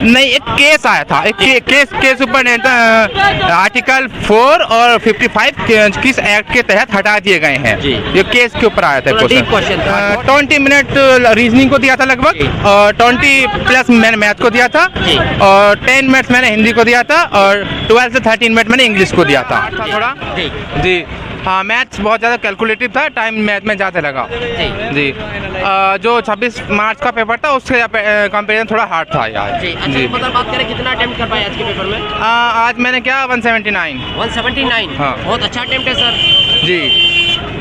नहीं, एक केस आया था, एक केस ऊपर आर्टिकल 4 और 55 किस एक्ट के तहत हटा दिए गए हैं। ये केस के ऊपर आया था क्वेश्चन। 20 मिनट रीजनिंग को दिया था लगभग, और 20 प्लस मैंने मैथ को दिया था, और 10 मिनट्स मैंने हिंदी को दिया था, और 12 से 13 मिनट मैंने इंग्लिश को दिया था थोड़ा। जी हाँ, मैथ्स बहुत ज़्यादा कैलकुलेटिव था, टाइम मैथ में ज़्यादा लगा जी। जो 26 मार्च का पेपर था उससे कंपेरिजन थोड़ा हार्ड था यार जी। मतलब बात करें कितना अटेम्प्ट कर पाए आज के पेपर में? आज मैंने क्या 179। हाँ। बहुत अच्छा अटेम्प्ट है सर जी।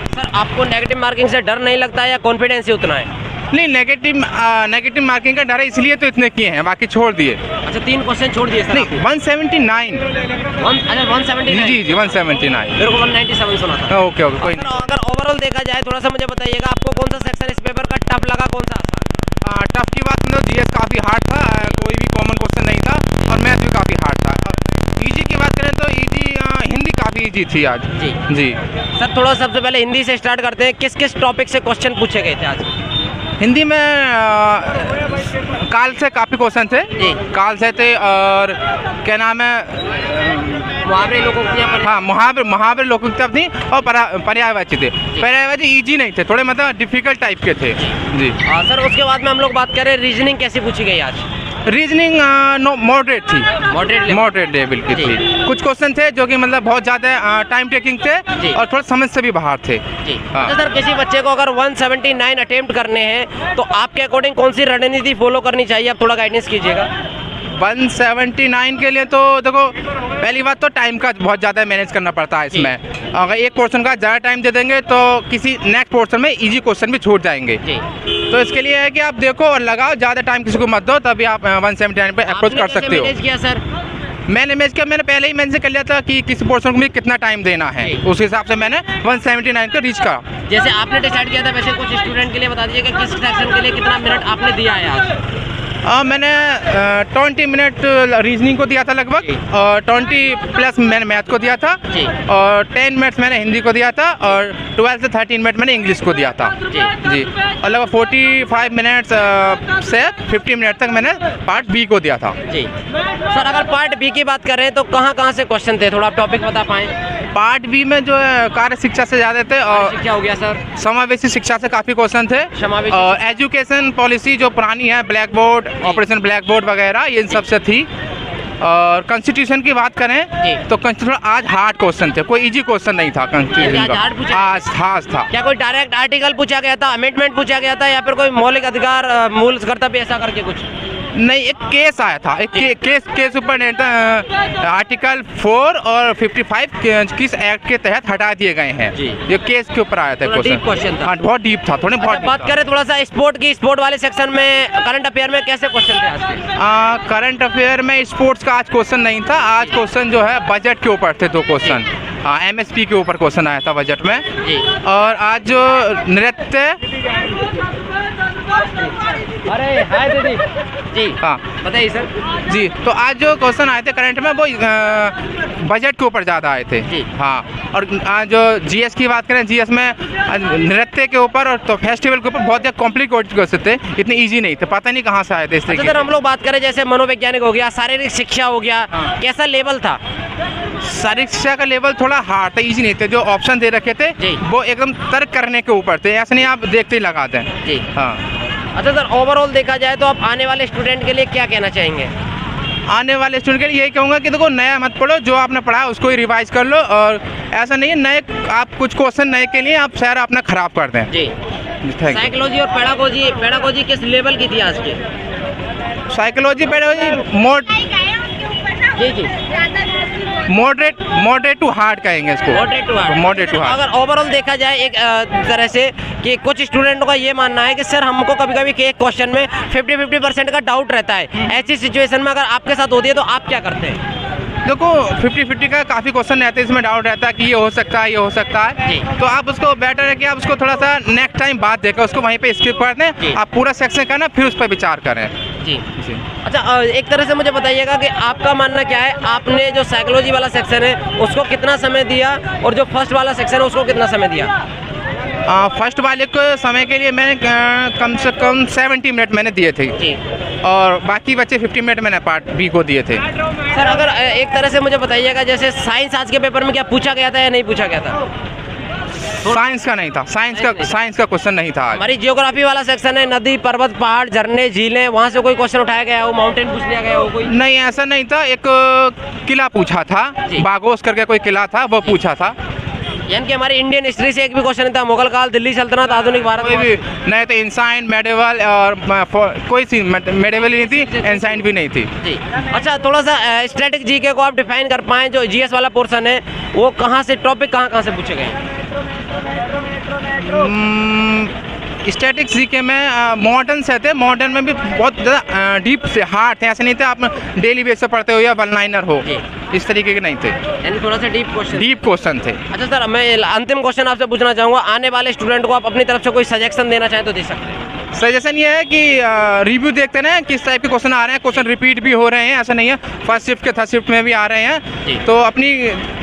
सर आपको नेगेटिव मार्किंग से डर नहीं लगता है या कॉन्फिडेंस ही उतना है? नहीं, नेगेटिव मार्किंग का डर है, इसलिए तो इतने किए हैं, बाकी छोड़ दिए। अच्छा 3 क्वेश्चन छोड़ दिए सर? नहीं, 179। अच्छा 179? जी 179। मेरे को 197 सुना था। ओके कोई नहीं। अगर ओवरऑल देखा जाए थोड़ा सा मुझे बताइएगा, आपको कौन सा सेक्शन इस पेपर का टफ लगा, कौन सा आसान? टफ की बात मतलब जीएस काफ़ी हार्ड था, कोई भी कॉमन क्वेश्चन नहीं था, और मैथ भी काफ़ी हार्ड था। ईजी की बात करें तो हिंदी काफ़ी ईजी थी आज जी। सर थोड़ा सबसे पहले हिंदी से स्टार्ट करते हैं, किस किस टॉपिक से क्वेश्चन पूछे गए थे आज? हिंदी में काल से काफ़ी क्वेश्चन थे, काल से थे, और क्या नाम है, मुहावरे लोकोक्तियाँ। हाँ, मुहावरे लोकोक्तियाँ थी, और पर्यायवाची थे। पर्यायवाची इजी नहीं थे, थोड़े मतलब डिफिकल्ट टाइप के थे जी। सर उसके बाद में हम लोग बात करें रीजनिंग कैसी पूछी गई आज? रीजनिंग मॉडरेट थी, मॉडरेट लेवल की थी। कुछ क्वेश्चन थे जो कि मतलब बहुत ज़्यादा टाइम टेकिंग थे, और थोड़ा समझ से भी बाहर थे। हाँ। तो सर किसी बच्चे को अगर 179 अटेम्प्ट करने हैं तो आपके अकॉर्डिंग कौन सी रणनीति फॉलो करनी चाहिए, आप थोड़ा गाइडेंस कीजिएगा। 179 के लिए तो देखो, पहली बात तो टाइम का बहुत ज़्यादा मैनेज करना पड़ता है इसमें। अगर एक पोर्शन का ज़्यादा टाइम दे देंगे तो किसी नेक्स्ट पोर्शन में इजी क्वेश्चन भी छूट जाएंगे। तो इसके लिए है कि आप देखो और लगाओ, ज़्यादा टाइम किसी को मत दो, तभी आप 179 पे अप्रोच कर सकते हो। किया सर? मैंने पहले ही मेंशन कर लिया था कि किस पोर्शन को भी कितना टाइम देना है, उस हिसाब से मैंने 179 को रीच करा। जैसे आपने डिसाइड किया था, वैसे कुछ स्टूडेंट के लिए बता दीजिए कि किस सेक्शन के लिए कितना मिनट आपने दिया है आज? मैंने 20 मिनट रीजनिंग को दिया था लगभग, और 20 प्लस मैंने मैथ को दिया था, और 10 मिनट्स मैंने हिंदी को दिया था, और 12 से 13 मिनट मैंने इंग्लिश को दिया था जी। और लगभग 45 मिनट्स से 50 मिनट तक मैंने पार्ट बी को दिया था जी। सर अगर पार्ट बी की बात करें तो कहाँ से क्वेश्चन थे, थोड़ा आप टॉपिक बता पाएँ? पार्ट बी में जो है कार्य शिक्षा से ज़्यादा थे, और क्या हो गया सर, समावेशी शिक्षा से काफ़ी क्वेश्चन थे, और एजुकेशन पॉलिसी जो पुरानी है, black board, operation black board वगैरह, इन सब से थी। और कॉन्स्टिट्यूशन की बात करें तो कॉन्स्टिट्यूशन आज हार्ड क्वेश्चन थे, कोई इजी क्वेश्चन नहीं था कॉन्स्टिट्यूशन का, आज था। क्या कोई डायरेक्ट आर्टिकल पूछा गया था, अमेंडमेंट पूछा गया था, या फिर कोई मौलिक अधिकार मूल कर्तव्य ऐसा करके कुछ? नहीं, एक केस आया था, एक केस ऊपर आर्टिकल 4 और 55 किस एक्ट के तहत हटा दिए गए हैं। ये केस के ऊपर आया था क्वेश्चन था। हाँ, बहुत डीप था, थोड़े बहुत। बात करें थोड़ा सा स्पोर्ट वाले सेक्शन में, करंट अफेयर में कैसे क्वेश्चन थे आज के? करंट अफेयर में स्पोर्ट्स का आज क्वेश्चन नहीं था, आज क्वेश्चन जो है बजट के ऊपर थे, 2 क्वेश्चन। MSP के ऊपर क्वेश्चन आया था बजट में, और आज जो नृत्य, अरे हाय दीदी जी, हाँ बताइए सर जी। तो आज जो क्वेश्चन आए थे करंट में वो बजट के ऊपर ज़्यादा आए थे जी। हाँ, और आज जो जीएस की बात करें, जीएस में नृत्य के ऊपर और तो फेस्टिवल के ऊपर बहुत ज़्यादा कॉम्प्लिकेटेड क्वेश्चन थे, इतने इजी नहीं थे, पता नहीं कहाँ से आए थे इस तरीके। अगर हम लोग बात करें जैसे मनोवैज्ञानिक हो गया, शारीरिक शिक्षा हो गया, कैसा लेवल था? शारीरिक शिक्षा का लेवल थोड़ा हार्ड था, इजी नहीं थे। जो ऑप्शन दे रखे थे वो एकदम तर्क करने के ऊपर थे, ऐसा नहीं आप देखते ही लगाते हैं जी। हाँ। अच्छा सर, ओवरऑल देखा जाए तो आप आने वाले स्टूडेंट के लिए क्या कहना चाहेंगे? आने वाले स्टूडेंट के लिए यही कहूँगा कि देखो, नया मत पढ़ो, जो आपने पढ़ा उसको ही रिवाइज कर लो, और ऐसा नहीं है नए आप कुछ क्वेश्चन नए के लिए आप सारा अपना खराब कर दें जी। साइकोलॉजी और पेडागोजी किस लेवल की थी आज की? साइकोलॉजी पेडागोजी जी मॉडरेट टू हार्ड कहेंगे इसको, मॉडरेट टू हार्ड। अगर ओवरऑल देखा जाए एक तरह से कि कुछ स्टूडेंटों का ये मानना है कि सर हमको कभी-कभी एक क्वेश्चन में 50% का डाउट रहता है, ऐसी सिचुएशन में अगर आपके साथ होती है तो आप क्या करते हैं? देखो 50-50 का काफ़ी क्वेश्चन रहते हैं, इसमें डाउट रहता है कि ये हो सकता है, ये हो सकता है, तो आप उसको बेटर है कि आप उसको थोड़ा सा नेक्स्ट टाइम बाद देकर उसको वहीं पे स्किप कर दें, आप पूरा सेक्शन करना फिर उस पर विचार करें जी। अच्छा, एक तरह से मुझे बताइएगा कि आपका मानना क्या है, आपने जो साइकोलॉजी वाला सेक्शन है उसको कितना समय दिया, और जो फर्स्ट वाला सेक्शन है उसको कितना समय दिया? फर्स्ट वाले को समय के लिए मैंने कम से कम 70 मिनट मैंने दिए थे जी और बाकी बच्चे 50 मिनट मैंने पार्ट बी को दिए थे। सर, अगर एक तरह से मुझे बताइएगा, जैसे साइंस आज के पेपर में क्या पूछा गया था या नहीं पूछा गया था? साइंस का नहीं था, साइंस का क्वेश्चन नहीं था आज। हमारी जियोग्राफी वाला सेक्शन है, नदी पर्वत पहाड़ झरने झीलें, वहाँ से कोई क्वेश्चन उठाया गया हो, माउंटेन पूछ लिया गया हो कोई? नहीं, ऐसा नहीं था। एक किला पूछा था, बागोस करके कोई किला था, वो पूछा था। यानी कि हमारी इंडियन हिस्ट्री से एक भी क्वेश्चन नहीं था? मुगल काल, दिल्ली सल्तनत, आधुनिक भारत? कोई भी नहीं थे। इंसाइंट, मेडिवल और कोई सी मेडिवल ही नहीं थी, इंसाइंट भी नहीं थी जी। अच्छा, थोड़ा सा स्टैटिक जीके को आप डिफाइन कर पाएं, जो जीएस वाला पोर्शन है वो कहाँ से, टॉपिक कहाँ से पूछे गए? स्टैटिक्स जीके में मॉडर्न से थे, मॉडर्न में भी बहुत ज़्यादा डीप से हार्ड थे। ऐसे नहीं थे आप डेली बेस पे पढ़ते हो या वन लाइनर हो, इस तरीके के नहीं थे। यानी थोड़ा सा डीप क्वेश्चन थे। अच्छा सर, मैं अंतिम क्वेश्चन आपसे पूछना चाहूँगा, आने वाले स्टूडेंट को आप अपनी तरफ से कोई सजेशन देना चाहें तो दे सकते हैं। सजेशन ये है कि रिव्यू देखते ना किस टाइप के क्वेश्चन आ रहे हैं, क्वेश्चन रिपीट भी हो रहे हैं, ऐसा नहीं है फर्स्ट शिफ्ट के थर्ड शिफ्ट में भी आ रहे हैं। तो अपनी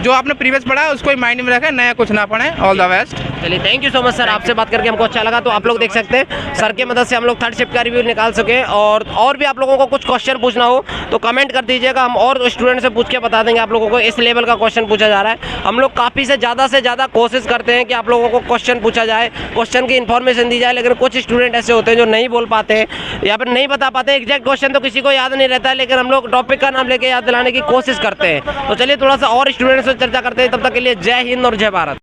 जो आपने प्रीवियस पढ़ा है उसको माइंड में रखें, नया कुछ ना पढ़ें। All the best. चलिए, thank you so much sir, आपसे बात करके हमको अच्छा लगा। तो आप लोग देख सकते हैं सर की मदद से हम लोग थर्ड शिफ्ट का रिव्यू निकाल सके, और भी आप लोगों को कुछ क्वेश्चन पूछना हो तो कमेंट कर दीजिएगा, हम और स्टूडेंट से पूछ के बता देंगे आप लोगों को इस लेवल का क्वेश्चन पूछा जा रहा है। हम लोग काफ़ी से ज़्यादा कोशिश करते हैं कि आप लोगों को क्वेश्चन पूछा जाए, क्वेश्चन की इन्फॉर्मेशन दी जाए, लेकिन कुछ स्टूडेंट ऐसे होते हैं जो नहीं बोल पाते हैं या फिर नहीं बता पाते। एग्जैक्ट क्वेश्चन तो किसी को याद नहीं रहता है, लेकिन हम लोग टॉपिक का नाम लेके याद दिलाने की कोशिश करते हैं। तो चलिए थोड़ा सा और स्टूडेंट से चर्चा करते हैं, तब तक के लिए जय हिंद और जय भारत।